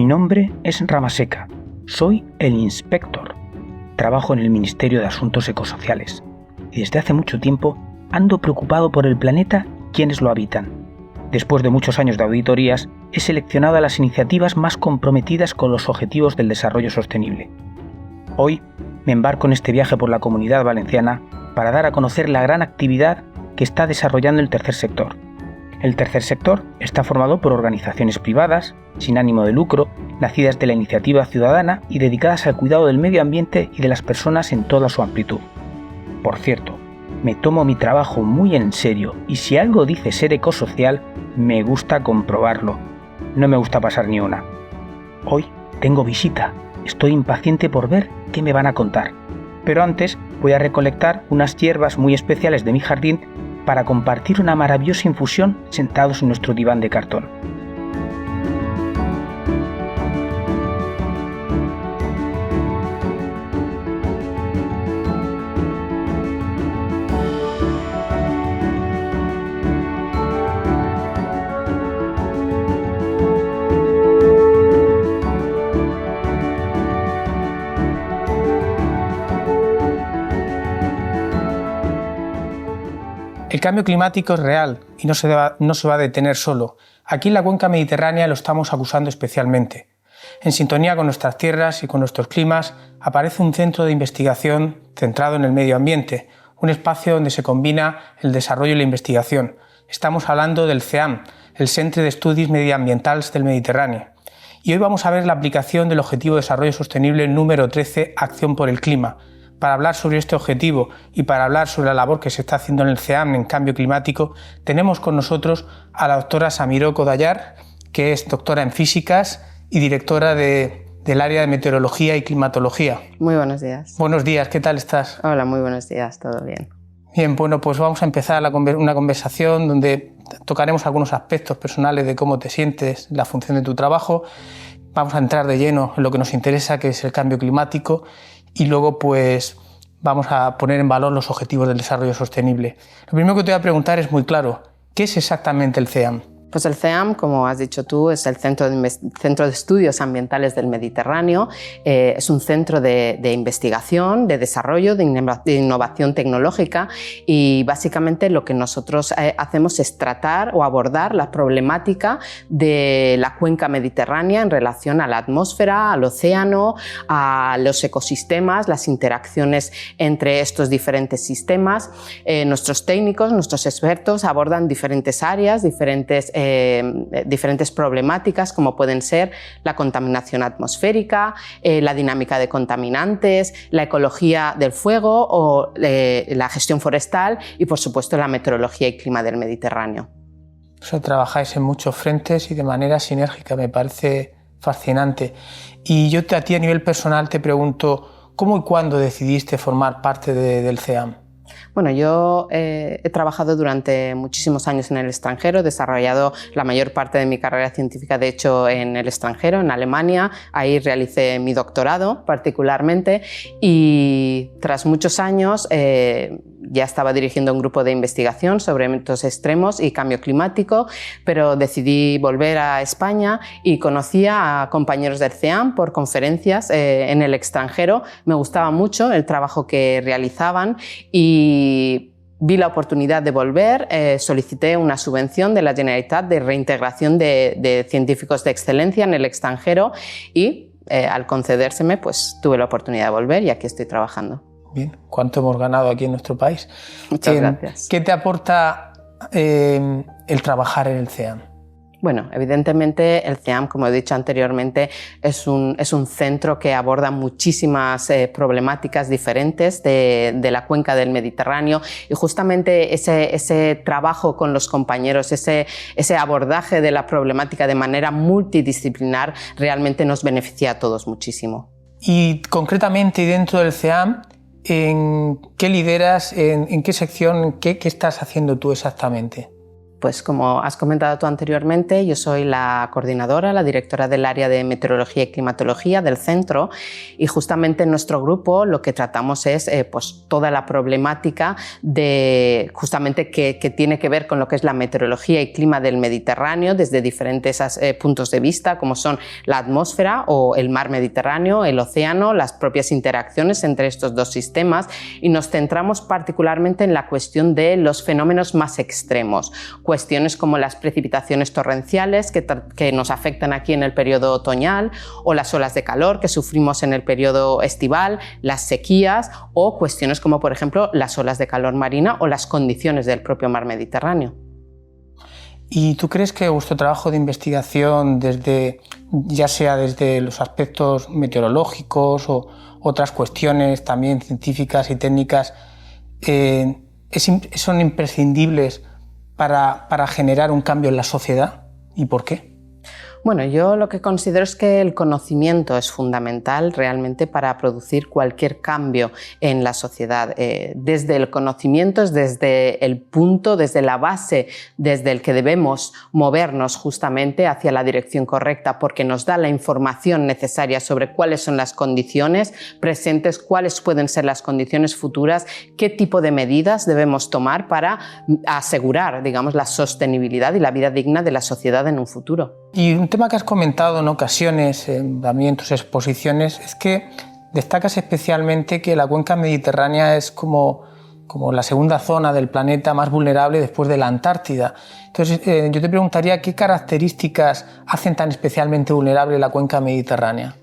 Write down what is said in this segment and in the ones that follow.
nombre es Ramaseca. Soy el inspector. Trabajo en el Ministerio de Asuntos Ecosociales y desde hace mucho tiempo ando preocupado por el planeta y quienes lo habitan. Después de muchos años de auditorías, he seleccionado a las iniciativas más comprometidas con los objetivos del desarrollo sostenible. Hoy me embarco en este viaje por la Comunidad Valenciana para dar a conocer la gran actividad que está desarrollando el tercer sector. El tercer sector está formado por organizaciones privadas, sin ánimo de lucro, nacidas de la iniciativa ciudadana y dedicadas al cuidado del medio ambiente y de las personas en toda su amplitud. Por cierto, me tomo mi trabajo muy en serio y si algo dice ser ecosocial, me gusta comprobarlo. No me gusta pasar ni una. Hoy tengo visita. Estoy impaciente por ver qué me van a contar. Pero antes voy a recolectar unas hierbas muy especiales de mi jardín para compartir una maravillosa infusión sentados en nuestro diván de cartón. El cambio climático es real y no se va a detener solo. Aquí en la cuenca mediterránea lo estamos acusando especialmente. En sintonía con nuestras tierras y con nuestros climas aparece un centro de investigación centrado en el medio ambiente, un espacio donde se combina el desarrollo y la investigación. Estamos hablando del CEAM, el Centre d'Estudis Mediambientals del Mediterráneo. Y hoy vamos a ver la aplicación del Objetivo de Desarrollo Sostenible número 13, Acción por el Clima. Para hablar sobre este objetivo y para hablar sobre la labor que se está haciendo en el CEAM en cambio climático, tenemos con nosotros a la doctora Samiró Kodayar, que es doctora en físicas y directora del área de meteorología y climatología. Muy buenos días. Buenos días, ¿qué tal estás? Hola, muy buenos días, todo bien. Bien, bueno, pues vamos a empezar una conversación donde tocaremos algunos aspectos personales de cómo te sientes, la función de tu trabajo. Vamos a entrar de lleno en lo que nos interesa, que es el cambio climático. Y luego pues vamos a poner en valor los objetivos del desarrollo sostenible. Lo primero que te voy a preguntar es muy claro, ¿qué es exactamente el CEAM? Pues el CEAM, como has dicho tú, es el Centro de Estudios Ambientales del Mediterráneo. Es un centro de investigación, de desarrollo, de innovación tecnológica y básicamente lo que nosotros hacemos es tratar o abordar la problemática de la cuenca mediterránea en relación a la atmósfera, al océano, a los ecosistemas, las interacciones entre estos diferentes sistemas. Nuestros técnicos, nuestros expertos abordan diferentes áreas, diferentes problemáticas como pueden ser la contaminación atmosférica, la dinámica de contaminantes, la ecología del fuego o la gestión forestal y por supuesto la meteorología y clima del Mediterráneo. O sea, trabajáis en muchos frentes y de manera sinérgica, me parece fascinante. Y yo a ti a nivel personal te pregunto, ¿cómo y cuándo decidiste formar parte del CEAM? Bueno, yo he trabajado durante muchísimos años en el extranjero, he desarrollado la mayor parte de mi carrera científica, de hecho, en el extranjero, en Alemania. Ahí realicé mi doctorado particularmente y tras muchos años ya estaba dirigiendo un grupo de investigación sobre eventos extremos y cambio climático, pero decidí volver a España y conocí a compañeros del CEAM por conferencias en el extranjero. Me gustaba mucho el trabajo que realizaban y vi la oportunidad de volver, solicité una subvención de la Generalitat de reintegración de científicos de excelencia en el extranjero y al concedérseme pues tuve la oportunidad de volver y aquí estoy trabajando. Bien, ¿cuánto hemos ganado aquí en nuestro país? Muchas gracias. ¿Qué te aporta el trabajar en el CEAM? Bueno, evidentemente el CEAM, como he dicho anteriormente, es un centro que aborda muchísimas problemáticas diferentes de la cuenca del Mediterráneo y justamente ese trabajo con los compañeros, ese abordaje de la problemática de manera multidisciplinar realmente nos beneficia a todos muchísimo. Y concretamente dentro del CEAM, ¿en qué lideras, en qué sección, qué estás haciendo tú exactamente? Pues como has comentado tú anteriormente, yo soy la coordinadora, la directora del área de meteorología y climatología del centro, y justamente en nuestro grupo lo que tratamos es pues toda la problemática de justamente que tiene que ver con lo que es la meteorología y clima del Mediterráneo desde diferentes puntos de vista, como son la atmósfera o el mar Mediterráneo, el océano, las propias interacciones entre estos dos sistemas, y nos centramos particularmente en la cuestión de los fenómenos más extremos. Cuestiones como las precipitaciones torrenciales que nos afectan aquí en el periodo otoñal, o las olas de calor que sufrimos en el periodo estival, las sequías, o cuestiones como por ejemplo las olas de calor marina o las condiciones del propio mar Mediterráneo. ¿Y tú crees que vuestro trabajo de investigación, ya sea desde los aspectos meteorológicos o otras cuestiones también científicas y técnicas, son imprescindibles para generar un cambio en la sociedad? ¿Y por qué? Bueno, yo lo que considero es que el conocimiento es fundamental realmente para producir cualquier cambio en la sociedad. Desde el conocimiento es desde el punto, desde la base, desde el que debemos movernos justamente hacia la dirección correcta, porque nos da la información necesaria sobre cuáles son las condiciones presentes, cuáles pueden ser las condiciones futuras, qué tipo de medidas debemos tomar para asegurar, digamos, la sostenibilidad y la vida digna de la sociedad en un futuro. Y un tema que has comentado en ocasiones, también en tus exposiciones, es que destacas especialmente que la cuenca mediterránea es como la segunda zona del planeta más vulnerable después de la Antártida. Entonces, yo te preguntaría qué características hacen tan especialmente vulnerable la cuenca mediterránea.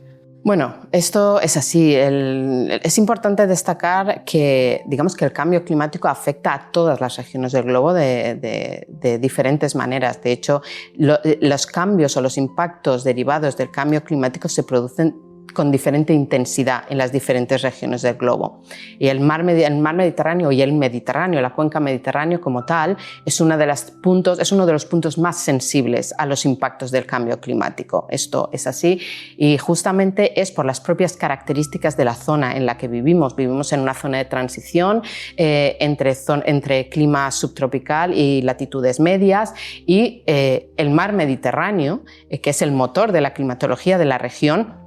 Bueno, esto es así. Es importante destacar que, digamos, que el cambio climático afecta a todas las regiones del globo de diferentes maneras. De hecho, los cambios o los impactos derivados del cambio climático se producen con diferente intensidad en las diferentes regiones del globo. Y el mar Mediterráneo y el Mediterráneo, la cuenca mediterránea como tal, es uno de los puntos más sensibles a los impactos del cambio climático. Esto es así y justamente es por las propias características de la zona en la que vivimos. Vivimos en una zona de transición entre clima subtropical y latitudes medias, y el mar Mediterráneo, que es el motor de la climatología de la región,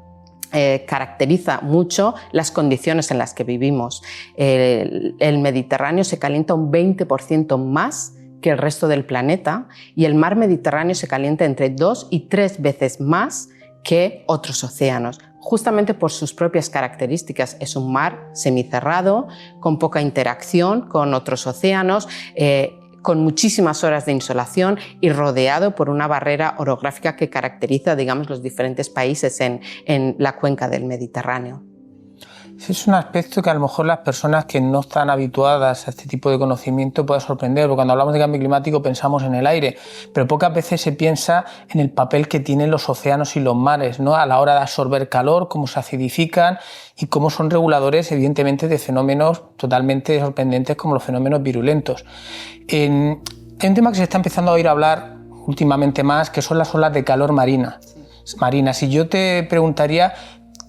caracteriza mucho las condiciones en las que vivimos. El Mediterráneo se calienta un 20% más que el resto del planeta, y el mar Mediterráneo se calienta entre 2 y 3 veces más que otros océanos, justamente por sus propias características. Es un mar semicerrado, con poca interacción con otros océanos, con muchísimas horas de insolación y rodeado por una barrera orográfica que caracteriza, digamos, los diferentes países en la cuenca del Mediterráneo. Es un aspecto que a lo mejor las personas que no están habituadas a este tipo de conocimiento puede sorprender, porque cuando hablamos de cambio climático pensamos en el aire, pero pocas veces se piensa en el papel que tienen los océanos y los mares, ¿no?, a la hora de absorber calor, cómo se acidifican y cómo son reguladores, evidentemente, de fenómenos totalmente sorprendentes como los fenómenos virulentos. Hay un tema que se está empezando a oír hablar últimamente más, que son las olas de calor marinas. Y yo te preguntaría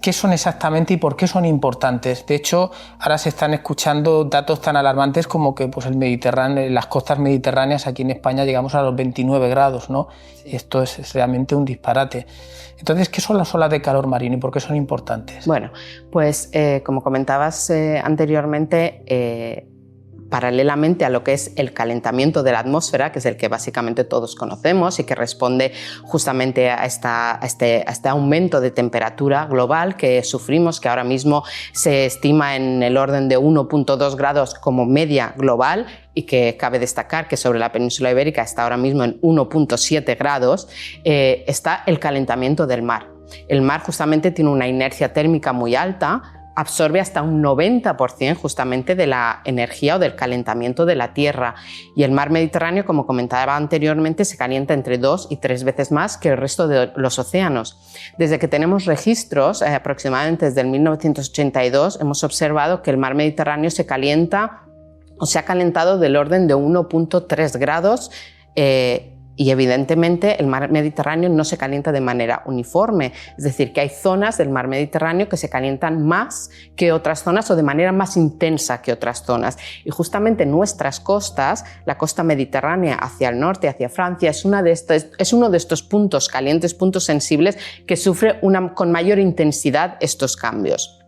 qué son exactamente y por qué son importantes. De hecho, ahora se están escuchando datos tan alarmantes como que pues, el Mediterráneo, las costas mediterráneas aquí en España llegamos a los 29 grados, ¿no? Sí. Esto es realmente un disparate. Entonces, ¿qué son las olas de calor marino y por qué son importantes? Bueno, pues como comentabas anteriormente, paralelamente a lo que es el calentamiento de la atmósfera, que es el que básicamente todos conocemos y que responde justamente a este aumento de temperatura global que sufrimos, que ahora mismo se estima en el orden de 1,2 grados como media global, y que cabe destacar que sobre la península ibérica está ahora mismo en 1,7 grados, está el calentamiento del mar. El mar justamente tiene una inercia térmica muy alta, absorbe hasta un 90% justamente de la energía o del calentamiento de la Tierra, y el mar Mediterráneo, como comentaba anteriormente, se calienta entre 2 y 3 veces más que el resto de los océanos. Desde que tenemos registros, aproximadamente desde el 1982, hemos observado que el mar Mediterráneo se calienta o se ha calentado del orden de 1,3 grados, Y evidentemente el mar Mediterráneo no se calienta de manera uniforme, es decir, que hay zonas del mar Mediterráneo que se calientan más que otras zonas o de manera más intensa que otras zonas. Y justamente nuestras costas, la costa mediterránea hacia el norte, hacia Francia, es uno de estos puntos calientes, puntos sensibles que sufre con mayor intensidad estos cambios.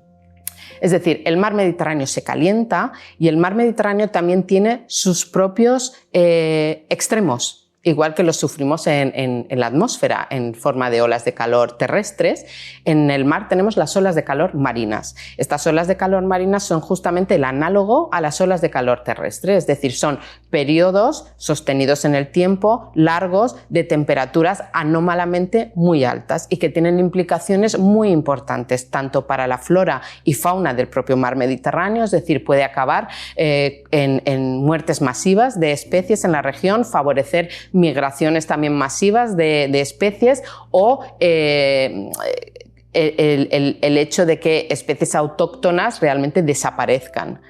Es decir, el mar Mediterráneo se calienta y el mar Mediterráneo también tiene sus propios extremos, igual que los sufrimos en la atmósfera en forma de olas de calor terrestres. En el mar tenemos las olas de calor marinas. Estas olas de calor marinas son justamente el análogo a las olas de calor terrestres, es decir, son periodos sostenidos en el tiempo, largos, de temperaturas anómalamente muy altas y que tienen implicaciones muy importantes tanto para la flora y fauna del propio mar Mediterráneo, es decir, puede acabar en muertes masivas de especies en la región, favorecer migraciones también masivas de especies o el hecho de que especies autóctonas realmente desaparezcan.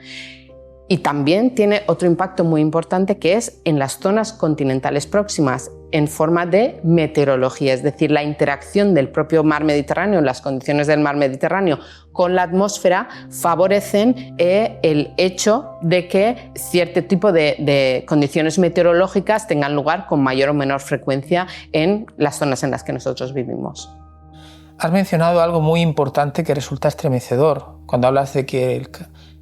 Y también tiene otro impacto muy importante que es en las zonas continentales próximas en forma de meteorología, es decir, la interacción del propio mar Mediterráneo, las condiciones del mar Mediterráneo con la atmósfera favorecen el hecho de que cierto tipo de condiciones meteorológicas tengan lugar con mayor o menor frecuencia en las zonas en las que nosotros vivimos. Has mencionado algo muy importante que resulta estremecedor. Cuando hablas de que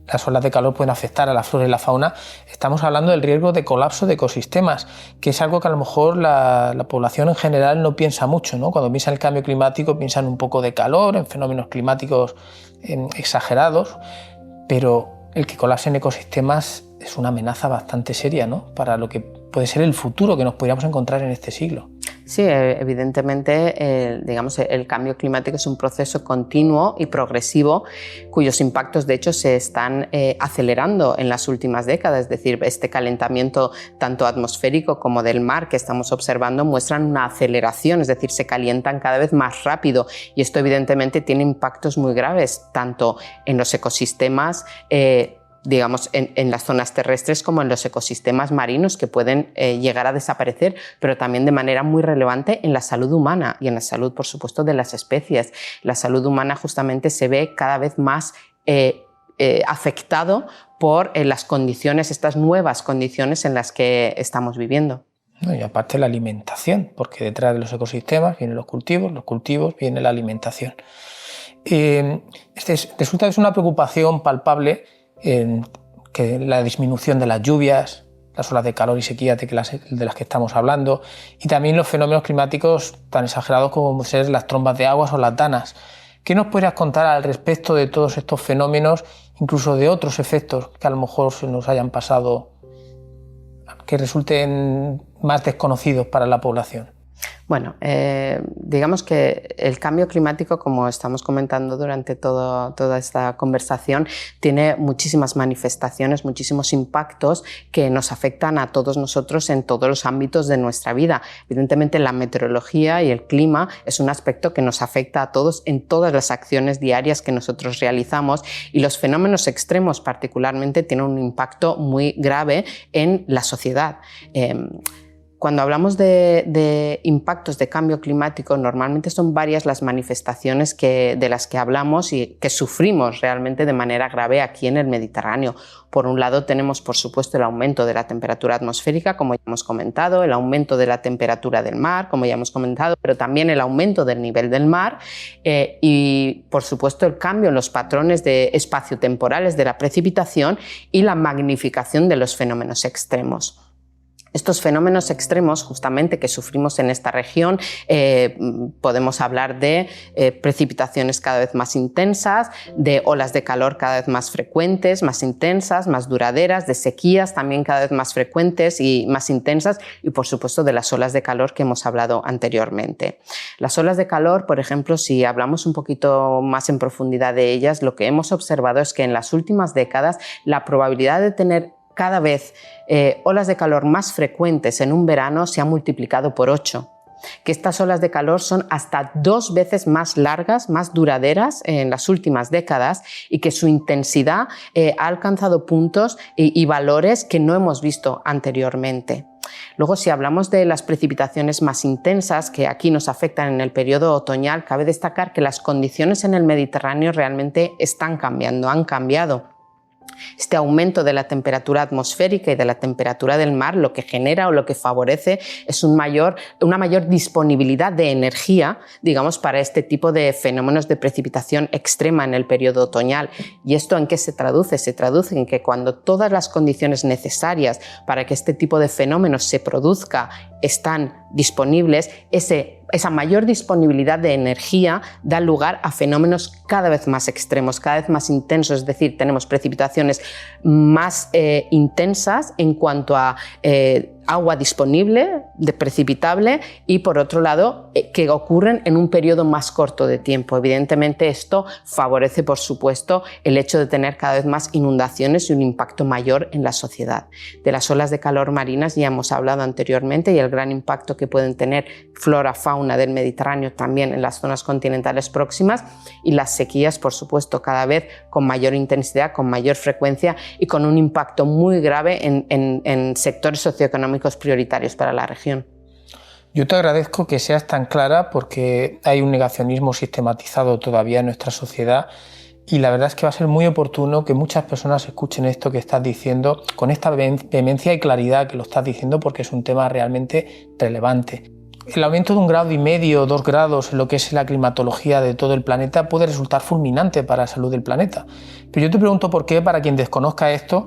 las olas de calor pueden afectar a la flora y la fauna, estamos hablando del riesgo de colapso de ecosistemas, que es algo que a lo mejor la población en general no piensa mucho, ¿no? Cuando piensa en el cambio climático piensan un poco de calor, en fenómenos climáticos exagerados, pero el que colapsen ecosistemas es una amenaza bastante seria, ¿no? Para lo que puede ser el futuro que nos podríamos encontrar en este siglo. Sí, evidentemente, el cambio climático es un proceso continuo y progresivo cuyos impactos, de hecho, se están acelerando en las últimas décadas. Es decir, este calentamiento tanto atmosférico como del mar que estamos observando muestran una aceleración, es decir, se calientan cada vez más rápido y esto evidentemente tiene impactos muy graves tanto en los ecosistemas en las zonas terrestres como en los ecosistemas marinos que pueden llegar a desaparecer, pero también de manera muy relevante en la salud humana y en la salud, por supuesto, de las especies. La salud humana justamente se ve cada vez más afectado por las condiciones, estas nuevas condiciones en las que estamos viviendo. Y aparte la alimentación, porque detrás de los ecosistemas vienen los cultivos viene la alimentación. Resulta que es una preocupación palpable que la disminución de las lluvias, las olas de calor y sequía de las que estamos hablando, y también los fenómenos climáticos tan exagerados como ser las trombas de aguas o las danas. ¿Qué nos podrías contar al respecto de todos estos fenómenos, incluso de otros efectos que a lo mejor se nos hayan pasado, que resulten más desconocidos para la población? Bueno, digamos que el cambio climático, como estamos comentando durante toda esta conversación, tiene muchísimas manifestaciones, muchísimos impactos que nos afectan a todos nosotros en todos los ámbitos de nuestra vida. Evidentemente, la meteorología y el clima es un aspecto que nos afecta a todos en todas las acciones diarias que nosotros realizamos y los fenómenos extremos particularmente tienen un impacto muy grave en la sociedad. Cuando hablamos de impactos de cambio climático, normalmente son varias las manifestaciones de las que hablamos y que sufrimos realmente de manera grave aquí en el Mediterráneo. Por un lado tenemos, por supuesto, el aumento de la temperatura atmosférica, como ya hemos comentado, el aumento de la temperatura del mar, como ya hemos comentado, pero también el aumento del nivel del mar y, por supuesto, el cambio en los patrones espaciotemporales de la precipitación y la magnificación de los fenómenos extremos. Estos fenómenos extremos justamente que sufrimos en esta región, podemos hablar de precipitaciones cada vez más intensas, de olas de calor cada vez más frecuentes, más intensas, más duraderas, de sequías también cada vez más frecuentes y más intensas y por supuesto de las olas de calor que hemos hablado anteriormente. Las olas de calor, por ejemplo, si hablamos un poquito más en profundidad de ellas, lo que hemos observado es que en las últimas décadas la probabilidad de tener cada vez olas de calor más frecuentes en un verano se ha multiplicado por 8, que estas olas de calor son hasta 2 veces más largas, más duraderas en las últimas décadas y que su intensidad ha alcanzado puntos y valores que no hemos visto anteriormente. Luego, si hablamos de las precipitaciones más intensas, que aquí nos afectan en el periodo otoñal, cabe destacar que las condiciones en el Mediterráneo realmente están cambiando, han cambiado. Este aumento de la temperatura atmosférica y de la temperatura del mar lo que genera o lo que favorece es una mayor disponibilidad de energía, digamos, para este tipo de fenómenos de precipitación extrema en el periodo otoñal. ¿Y esto en qué se traduce? Se traduce en que cuando todas las condiciones necesarias para que este tipo de fenómenos se produzca están disponibles, esa mayor disponibilidad de energía da lugar a fenómenos cada vez más extremos, cada vez más intensos, es decir, tenemos precipitaciones más intensas en cuanto a agua disponible, precipitable, y por otro lado que ocurren en un periodo más corto de tiempo. Evidentemente esto favorece, por supuesto, el hecho de tener cada vez más inundaciones y un impacto mayor en la sociedad. De las olas de calor marinas ya hemos hablado anteriormente y el gran impacto que pueden tener flora, fauna del Mediterráneo también en las zonas continentales próximas, y las sequías, por supuesto, cada vez con mayor intensidad, con mayor frecuencia y con un impacto muy grave en sectores socioeconómicos prioritarios para la región. Yo te agradezco que seas tan clara porque hay un negacionismo sistematizado todavía en nuestra sociedad y la verdad es que va a ser muy oportuno que muchas personas escuchen esto que estás diciendo con esta vehemencia y claridad que lo estás diciendo porque es un tema realmente relevante. El aumento de 1,5 grados, 2 grados en lo que es la climatología de todo el planeta puede resultar fulminante para la salud del planeta. Pero yo te pregunto por qué, para quien desconozca esto,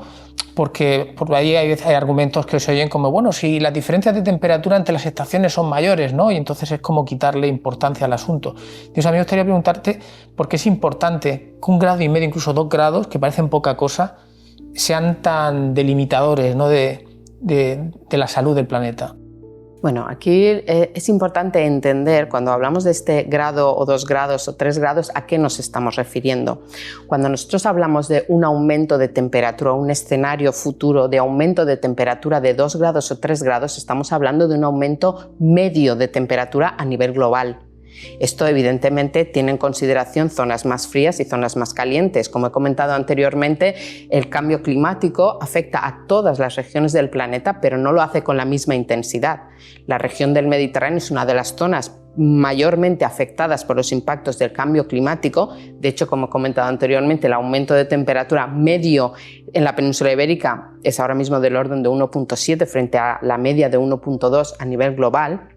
porque por ahí hay argumentos que se oyen como, bueno, si las diferencias de temperatura entre las estaciones son mayores, ¿no? Y entonces es como quitarle importancia al asunto. Entonces a mí me gustaría preguntarte por qué es importante que 1,5 grados, incluso 2 grados, que parecen poca cosa, sean tan delimitadores, ¿no? de la salud del planeta. Bueno, aquí es importante entender cuando hablamos de este grado o 2 grados o 3 grados a qué nos estamos refiriendo. Cuando nosotros hablamos de un aumento de temperatura, un escenario futuro de aumento de temperatura de 2 grados o 3 grados, estamos hablando de un aumento medio de temperatura a nivel global. Esto evidentemente tiene en consideración zonas más frías y zonas más calientes. Como he comentado anteriormente, el cambio climático afecta a todas las regiones del planeta, pero no lo hace con la misma intensidad. La región del Mediterráneo es una de las zonas mayormente afectadas por los impactos del cambio climático. De hecho, como he comentado anteriormente, el aumento de temperatura medio en la península ibérica es ahora mismo del orden de 1,7 frente a la media de 1,2 a nivel global.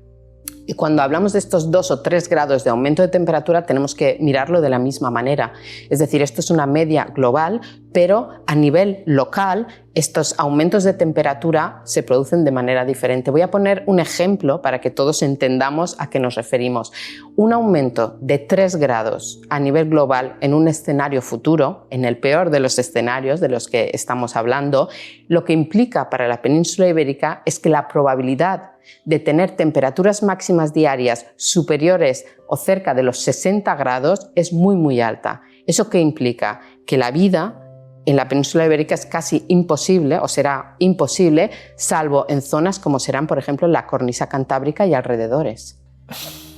Y cuando hablamos de estos 2 o 3 grados de aumento de temperatura tenemos que mirarlo de la misma manera. Es decir, esto es una media global, pero a nivel local estos aumentos de temperatura se producen de manera diferente. Voy a poner un ejemplo para que todos entendamos a qué nos referimos. Un aumento de 3 grados a nivel global en un escenario futuro, en el peor de los escenarios de los que estamos hablando, lo que implica para la península ibérica es que la probabilidad de tener temperaturas máximas diarias superiores o cerca de los 60 grados es muy alta. ¿Eso qué implica? Que la vida en la península ibérica es casi imposible o será imposible, salvo en zonas como serán, por ejemplo, la cornisa cantábrica y alrededores.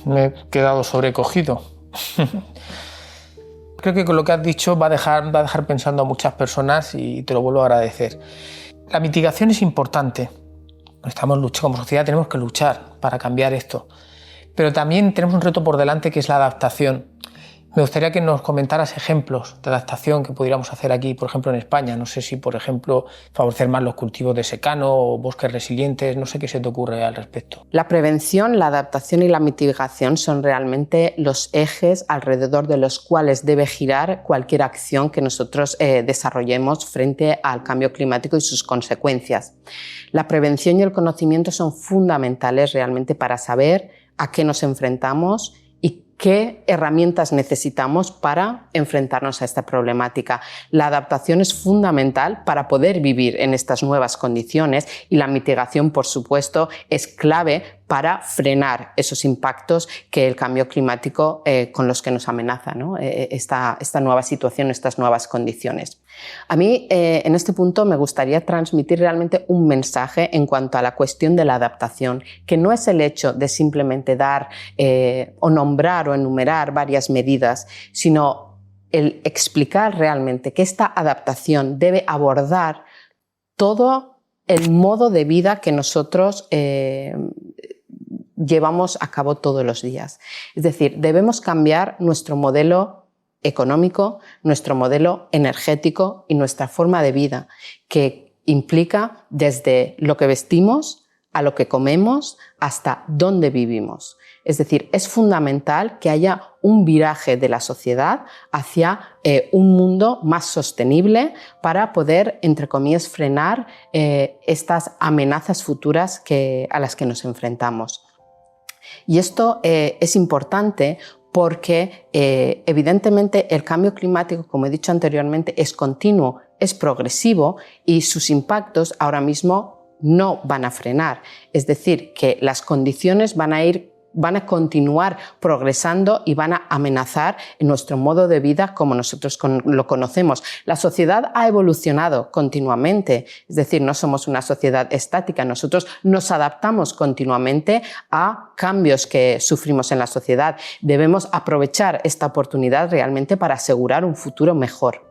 Me he quedado sobrecogido. Creo que con lo que has dicho va a dejar pensando a muchas personas y te lo vuelvo a agradecer. La mitigación es importante. Como sociedad tenemos que luchar para cambiar esto. Pero también tenemos un reto por delante que es la adaptación. Me gustaría que nos comentaras ejemplos de adaptación que pudiéramos hacer aquí, por ejemplo, en España. No sé si, por ejemplo, favorecer más los cultivos de secano o bosques resilientes. No sé qué se te ocurre al respecto. La prevención, la adaptación y la mitigación son realmente los ejes alrededor de los cuales debe girar cualquier acción que nosotros desarrollemos frente al cambio climático y sus consecuencias. La prevención y el conocimiento son fundamentales realmente para saber a qué nos enfrentamos y qué herramientas necesitamos para enfrentarnos a esta problemática. La adaptación es fundamental para poder vivir en estas nuevas condiciones y la mitigación, por supuesto, es clave para frenar esos impactos que el cambio climático con los que nos amenaza, ¿no? esta nueva situación, estas nuevas condiciones. A mí, en este punto, me gustaría transmitir realmente un mensaje en cuanto a la cuestión de la adaptación, que no es el hecho de simplemente dar o nombrar o enumerar varias medidas, sino el explicar realmente que esta adaptación debe abordar todo el modo de vida que nosotros llevamos a cabo todos los días. Es decir, debemos cambiar nuestro modelo económico, nuestro modelo energético y nuestra forma de vida, que implica desde lo que vestimos a lo que comemos hasta dónde vivimos. Es decir, es fundamental que haya un viraje de la sociedad hacia un mundo más sostenible para poder, entre comillas, frenar estas amenazas futuras a las que nos enfrentamos. Y esto es importante porque evidentemente el cambio climático, como he dicho anteriormente, es continuo, es progresivo y sus impactos ahora mismo no van a frenar. Es decir, que las condiciones van a continuar progresando y van a amenazar nuestro modo de vida como nosotros lo conocemos. La sociedad ha evolucionado continuamente, es decir, no somos una sociedad estática, nosotros nos adaptamos continuamente a cambios que sufrimos en la sociedad. Debemos aprovechar esta oportunidad realmente para asegurar un futuro mejor.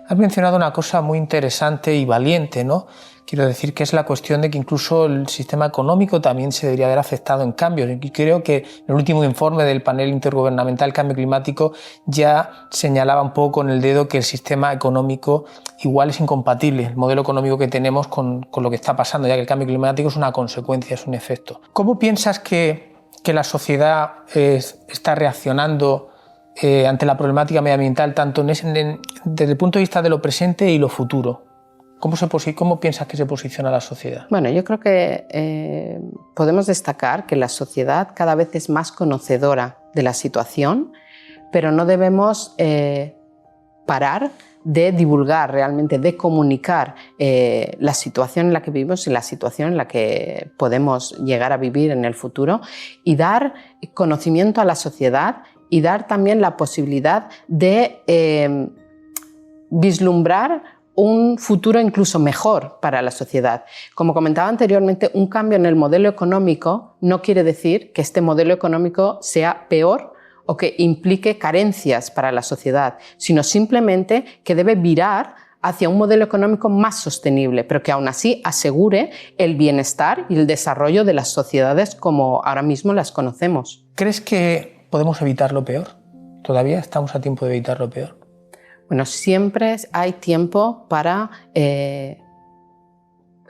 Has mencionado una cosa muy interesante y valiente, ¿no? Quiero decir que es la cuestión de que incluso el sistema económico también se debería haber afectado en cambios. Y creo que el último informe del panel intergubernamental Cambio Climático ya señalaba un poco con el dedo que el sistema económico igual es incompatible, el modelo económico que tenemos con lo que está pasando, ya que el cambio climático es una consecuencia, es un efecto. ¿Cómo piensas que la sociedad está reaccionando ante la problemática medioambiental, tanto desde el punto de vista de lo presente y lo futuro? ¿Cómo piensas que se posiciona la sociedad? Bueno, yo creo que podemos destacar que la sociedad cada vez es más conocedora de la situación, pero no debemos parar de divulgar realmente, de comunicar la situación en la que vivimos y la situación en la que podemos llegar a vivir en el futuro y dar conocimiento a la sociedad y dar también la posibilidad de vislumbrar un futuro incluso mejor para la sociedad. Como comentaba anteriormente, un cambio en el modelo económico no quiere decir que este modelo económico sea peor o que implique carencias para la sociedad, sino simplemente que debe virar hacia un modelo económico más sostenible, pero que aún así asegure el bienestar y el desarrollo de las sociedades como ahora mismo las conocemos. ¿Crees que podemos evitar lo peor? ¿Todavía estamos a tiempo de evitar lo peor? Bueno, siempre hay tiempo para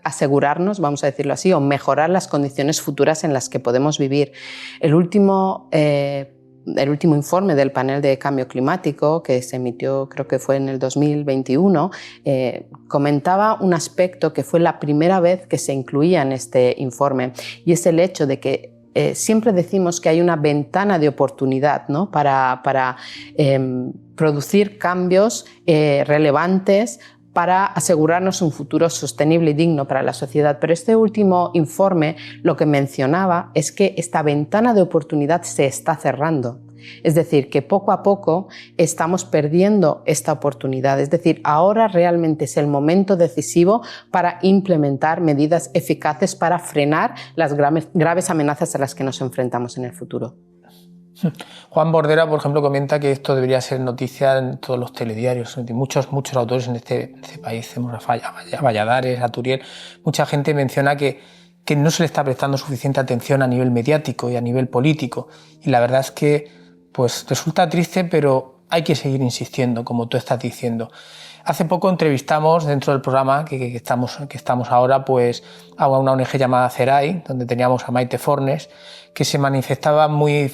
asegurarnos, vamos a decirlo así, o mejorar las condiciones futuras en las que podemos vivir. El último informe del panel de cambio climático, que se emitió, creo que fue en el 2021, comentaba un aspecto que fue la primera vez que se incluía en este informe, y es el hecho de que siempre decimos que hay una ventana de oportunidad, ¿no? para producir cambios relevantes para asegurarnos un futuro sostenible y digno para la sociedad. Pero este último informe lo que mencionaba es que esta ventana de oportunidad se está cerrando. Es decir, que poco a poco estamos perdiendo esta oportunidad. Es decir, ahora realmente es el momento decisivo para implementar medidas eficaces para frenar las graves amenazas a las que nos enfrentamos en el futuro. Juan Bordera, por ejemplo, comenta que esto debería ser noticia en todos los telediarios. Muchos autores en este país, Valladares, Aturiel, mucha gente menciona que no se le está prestando suficiente atención a nivel mediático y a nivel político. Y la verdad es que pues resulta triste, pero hay que seguir insistiendo, como tú estás diciendo. Hace poco entrevistamos dentro del programa que estamos ahora pues, a una ONG llamada CERAI, donde teníamos a Maite Fornes, que se manifestaba muy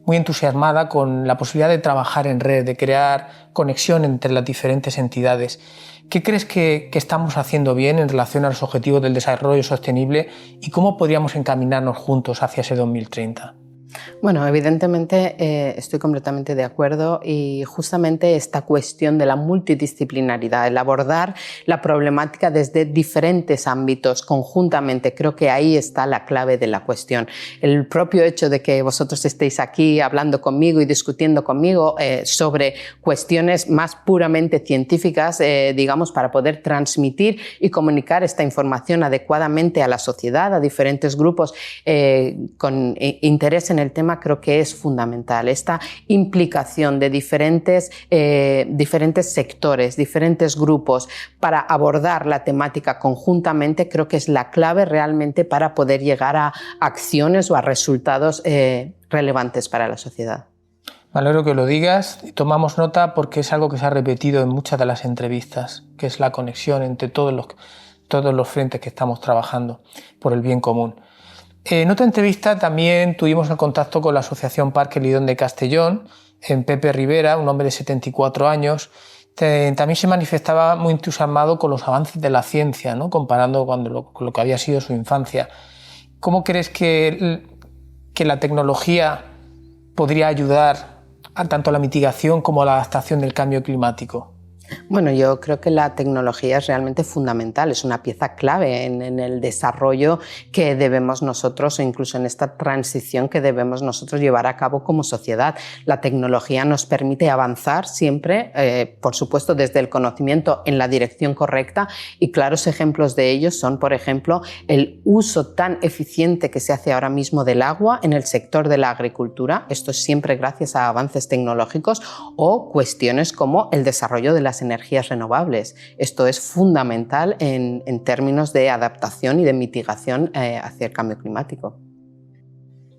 entusiasmada con la posibilidad de trabajar en red, de crear conexión entre las diferentes entidades. ¿Qué crees que estamos haciendo bien en relación a los objetivos del desarrollo sostenible y cómo podríamos encaminarnos juntos hacia ese 2030? Bueno, evidentemente estoy completamente de acuerdo y justamente esta cuestión de la multidisciplinaridad, el abordar la problemática desde diferentes ámbitos conjuntamente, creo que ahí está la clave de la cuestión. El propio hecho de que vosotros estéis aquí hablando conmigo y discutiendo conmigo sobre cuestiones más puramente científicas, digamos, para poder transmitir y comunicar esta información adecuadamente a la sociedad, a diferentes grupos con interés en el tema creo que es fundamental. Esta implicación de diferentes sectores, diferentes grupos para abordar la temática conjuntamente creo que es la clave realmente para poder llegar a acciones o a resultados relevantes para la sociedad. Me alegro que lo digas y tomamos nota porque es algo que se ha repetido en muchas de las entrevistas, que es la conexión entre todos los frentes que estamos trabajando por el bien común. En otra entrevista también tuvimos el contacto con la Asociación Parque Lidón de Castellón, en Pepe Rivera, un hombre de 74 años, también se manifestaba muy entusiasmado con los avances de la ciencia, ¿no? Comparando con lo que había sido su infancia. ¿Cómo crees que la tecnología podría ayudar tanto a la mitigación como a la adaptación del cambio climático? Bueno, yo creo que la tecnología es realmente fundamental, es una pieza clave en el desarrollo que debemos nosotros, o incluso en esta transición que debemos nosotros llevar a cabo como sociedad. La tecnología nos permite avanzar siempre, por supuesto, desde el conocimiento en la dirección correcta, y claros ejemplos de ello son, por ejemplo, el uso tan eficiente que se hace ahora mismo del agua en el sector de la agricultura. Esto es siempre gracias a avances tecnológicos, o cuestiones como el desarrollo de las energías renovables. Esto es fundamental en términos de adaptación y de mitigación hacia el cambio climático.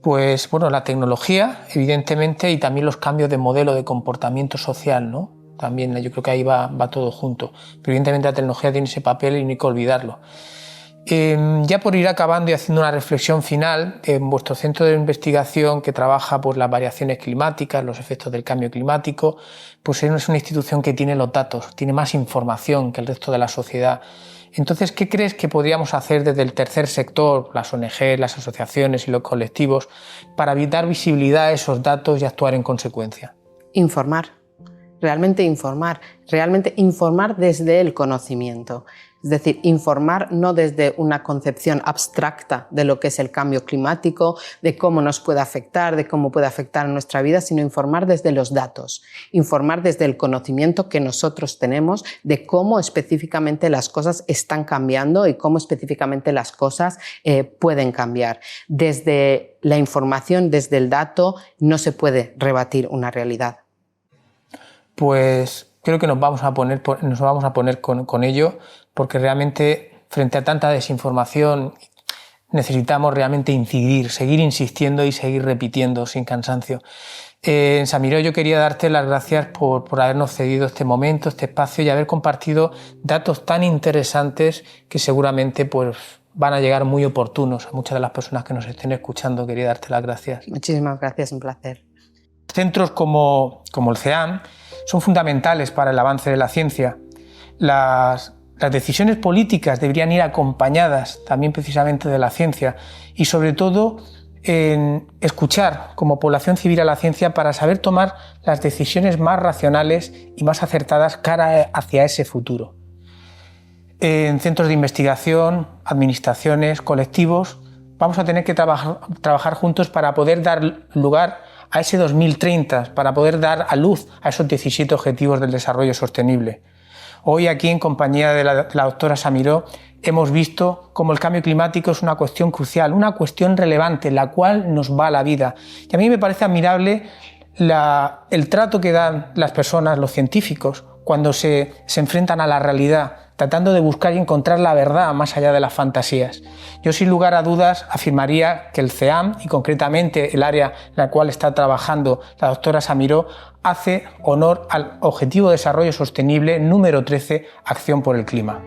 Pues bueno, la tecnología, evidentemente, y también los cambios de modelo de comportamiento social, ¿no? También yo creo que ahí va todo junto. Pero evidentemente la tecnología tiene ese papel y no hay que olvidarlo. Ya por ir acabando y haciendo una reflexión final, en vuestro centro de investigación que trabaja por las variaciones climáticas, los efectos del cambio climático, pues es una institución que tiene los datos, tiene más información que el resto de la sociedad. Entonces, ¿qué crees que podríamos hacer desde el tercer sector, las ONG, las asociaciones y los colectivos, para dar visibilidad a esos datos y actuar en consecuencia? Informar, realmente informar desde el conocimiento. Es decir, informar no desde una concepción abstracta de lo que es el cambio climático, de cómo nos puede afectar, de cómo puede afectar a nuestra vida, sino informar desde los datos, informar desde el conocimiento que nosotros tenemos de cómo específicamente las cosas están cambiando y cómo específicamente las cosas pueden cambiar. Desde la información, desde el dato, no se puede rebatir una realidad. Pues creo que nos vamos a poner con ello, porque realmente frente a tanta desinformación necesitamos realmente incidir, seguir insistiendo y seguir repitiendo sin cansancio. Samiró, yo quería darte las gracias por habernos cedido este momento, este espacio y haber compartido datos tan interesantes que seguramente pues, van a llegar muy oportunos a muchas de las personas que nos estén escuchando. Quería darte las gracias. Muchísimas gracias, un placer. Centros como el CEAM son fundamentales para el avance de la ciencia. Las decisiones políticas deberían ir acompañadas también precisamente de la ciencia y sobre todo en escuchar como población civil a la ciencia para saber tomar las decisiones más racionales y más acertadas cara hacia ese futuro. En centros de investigación, administraciones, colectivos, vamos a tener que trabajar juntos para poder dar lugar a ese 2030, para poder dar a luz a esos 17 Objetivos del Desarrollo Sostenible. Hoy aquí, en compañía de la doctora Samiró, hemos visto cómo el cambio climático es una cuestión crucial, una cuestión relevante, la cual nos va a la vida. Y a mí me parece admirable el trato que dan las personas, los científicos, cuando se enfrentan a la realidad, tratando de buscar y encontrar la verdad más allá de las fantasías. Yo, sin lugar a dudas, afirmaría que el CEAM, y concretamente el área en la cual está trabajando la doctora Samiró, hace honor al Objetivo de Desarrollo Sostenible número 13, Acción por el Clima.